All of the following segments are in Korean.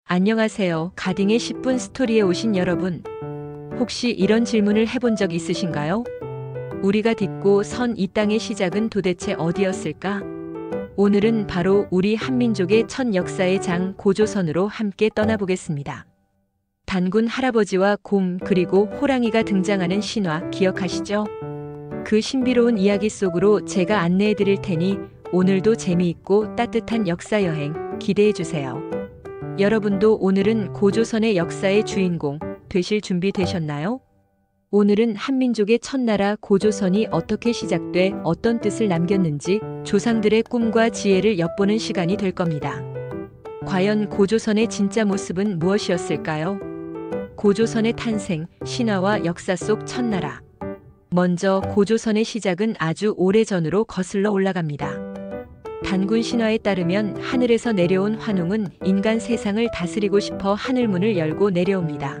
안녕하세요. 가딩의 10분 스토리에 오신 여러분. 혹시 이런 질문을 해본 적 있으신가요? 우리가 딛고 선 이 땅의 시작은 도대체 어디였을까? 오늘은 바로 우리 한민족의 첫 역사의 장 고조선으로 함께 떠나보겠습니다. 단군 할아버지와 곰 그리고 호랑이가 등장하는 신화 기억하시죠? 그 신비로운 이야기 속으로 제가 안내해 드릴 테니 오늘도 재미있고 따뜻한 역사 여행 기대해 주세요. 여러분도 오늘은 고조선의 역사의 주인공 되실 준비 되셨나요? 오늘은 한민족의 첫나라 고조선이 어떻게 시작돼 어떤 뜻을 남겼는지 조상들의 꿈과 지혜를 엿보는 시간이 될 겁니다. 과연 고조선의 진짜 모습은 무엇이었을까요? 고조선의 탄생, 신화와 역사 속 첫나라. 먼저 고조선의 시작은 아주 오래전으로 거슬러 올라갑니다. 단군 신화에 따르면 하늘에서 내려온 환웅은 인간 세상을 다스리고 싶어 하늘문을 열고 내려옵니다.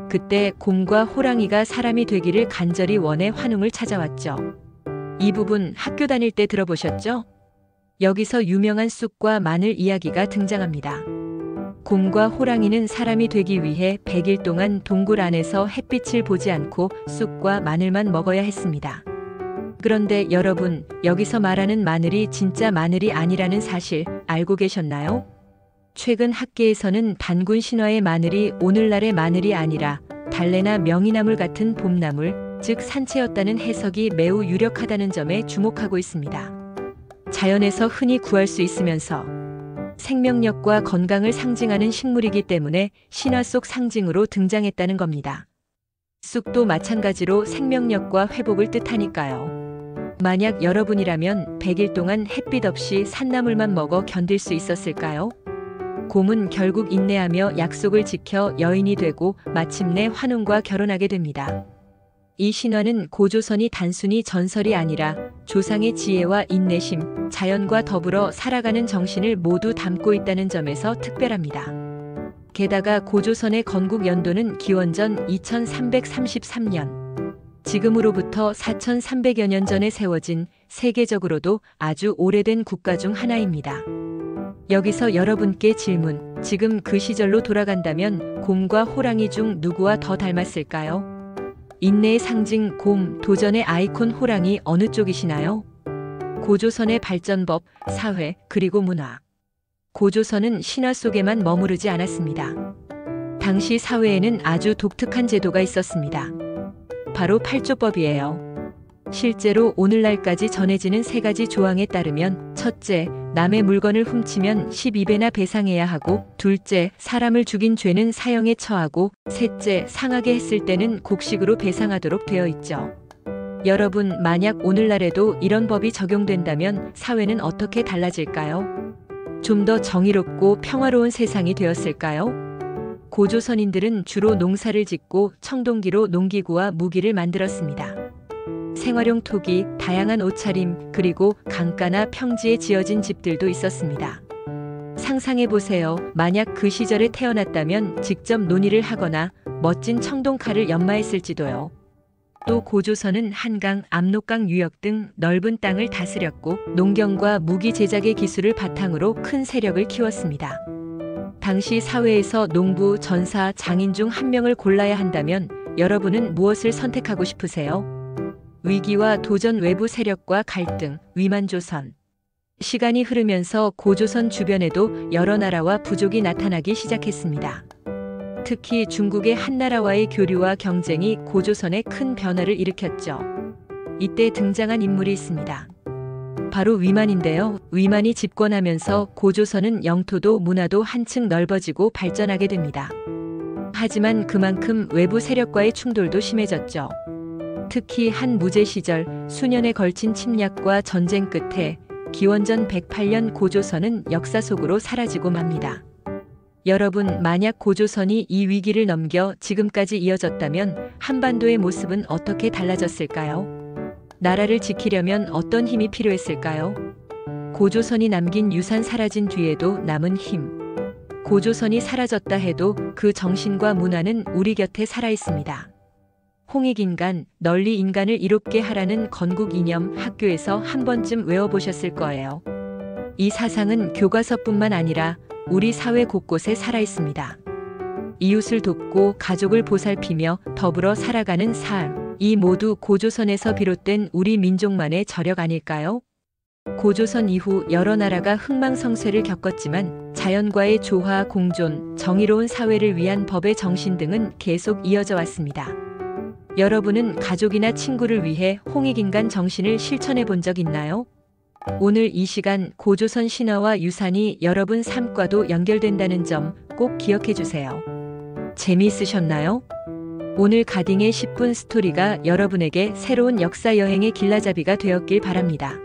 그때 곰과 호랑이가 사람이 되기를 간절히 원해 환웅을 찾아왔죠. 이 부분 학교 다닐 때 들어보셨죠? 여기서 유명한 쑥과 마늘 이야기가 등장합니다. 곰과 호랑이는 사람이 되기 위해 100일 동안 동굴 안에서 햇빛을 보지 않고 쑥과 마늘만 먹어야 했습니다. 그런데 여러분, 여기서 말하는 마늘이 진짜 마늘이 아니라는 사실 알고 계셨나요? 최근 학계에서는 단군 신화의 마늘이 오늘날의 마늘이 아니라 달래나 명이나물 같은 봄나물, 즉 산채였다는 해석이 매우 유력하다는 점에 주목하고 있습니다. 자연에서 흔히 구할 수 있으면서 생명력과 건강을 상징하는 식물이기 때문에 신화 속 상징으로 등장했다는 겁니다. 쑥도 마찬가지로 생명력과 회복을 뜻하니까요. 만약 여러분이라면 100일 동안 햇빛 없이 산나물만 먹어 견딜 수 있었을까요? 곰은 결국 인내하며 약속을 지켜 여인이 되고 마침내 환웅과 결혼하게 됩니다. 이 신화는 고조선이 단순히 전설이 아니라 조상의 지혜와 인내심, 자연과 더불어 살아가는 정신을 모두 담고 있다는 점에서 특별합니다. 게다가 고조선의 건국 연도는 기원전 2333년. 지금으로부터 4300여 년 전에 세워진 세계적으로도 아주 오래된 국가 중 하나입니다. 여기서 여러분께 질문, 지금 그 시절로 돌아간다면 곰과 호랑이 중 누구와 더 닮았을까요? 인내의 상징 곰, 도전의 아이콘 호랑이 어느 쪽이시나요? 고조선의 발전법, 사회, 그리고 문화. 고조선은 신화 속에만 머무르지 않았습니다. 당시 사회에는 아주 독특한 제도가 있었습니다. 바로 팔조법이에요. 실제로 오늘날까지 전해지는 3가지 조항에 따르면 첫째, 남의 물건을 훔치면 12배나 배상해야 하고 둘째, 사람을 죽인 죄는 사형에 처하고 셋째, 상하게 했을 때는 곡식으로 배상하도록 되어 있죠. 여러분, 만약 오늘날에도 이런 법이 적용된다면 사회는 어떻게 달라질까요? 좀 더 정의롭고 평화로운 세상이 되었을까요? 고조선인들은 주로 농사를 짓고 청동기로 농기구와 무기를 만들었습니다. 생활용 토기, 다양한 옷차림, 그리고 강가나 평지에 지어진 집들도 있었습니다. 상상해보세요. 만약 그 시절에 태어났다면 직접 논의를 하거나 멋진 청동칼을 연마했을지도요. 또 고조선은 한강, 압록강 유역 등 넓은 땅을 다스렸고 농경과 무기 제작의 기술을 바탕으로 큰 세력을 키웠습니다. 당시 사회에서 농부, 전사, 장인 중 한 명을 골라야 한다면 여러분은 무엇을 선택하고 싶으세요? 위기와 도전, 외부 세력과 갈등, 위만조선. 시간이 흐르면서 고조선 주변에도 여러 나라와 부족이 나타나기 시작했습니다. 특히 중국의 한나라와의 교류와 경쟁이 고조선에 큰 변화를 일으켰죠. 이때 등장한 인물이 있습니다. 바로 위만인데요. 위만이 집권하면서 고조선은 영토도 문화도 한층 넓어지고 발전하게 됩니다. 하지만 그만큼 외부 세력과의 충돌도 심해졌죠. 특히 한 무제 시절 수년에 걸친 침략과 전쟁 끝에 기원전 108년 고조선은 역사 속으로 사라지고 맙니다. 여러분, 만약 고조선이 이 위기를 넘겨 지금까지 이어졌다면 한반도의 모습은 어떻게 달라졌을까요? 나라를 지키려면 어떤 힘이 필요했을까요? 고조선이 남긴 유산 사라진 뒤에도 남은 힘. 고조선이 사라졌다 해도 그 정신과 문화는 우리 곁에 살아있습니다. 홍익인간, 널리 인간을 이롭게 하라는 건국 이념 학교에서 한 번쯤 외워보셨을 거예요. 이 사상은 교과서뿐만 아니라 우리 사회 곳곳에 살아 있습니다. 이웃을 돕고 가족을 보살피며 더불어 살아가는 삶, 이 모두 고조선에서 비롯된 우리 민족만의 저력 아닐까요? 고조선 이후 여러 나라가 흥망성쇠를 겪었지만 자연과의 조화, 공존, 정의로운 사회를 위한 법의 정신 등은 계속 이어져 왔습니다. 여러분은 가족이나 친구를 위해 홍익인간 정신을 실천해 본 적 있나요? 오늘 이 시간 고조선 신화와 유산이 여러분 삶과도 연결된다는 점 꼭 기억해 주세요. 재미있으셨나요? 오늘 가딩의 10분 스토리가 여러분에게 새로운 역사 여행의 길라잡이가 되었길 바랍니다.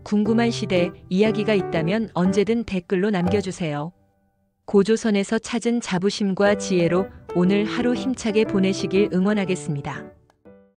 궁금한 시대 이야기가 있다면 언제든 댓글로 남겨주세요. 고조선에서 찾은 자부심과 지혜로 오늘 하루 힘차게 보내시길 응원하겠습니다.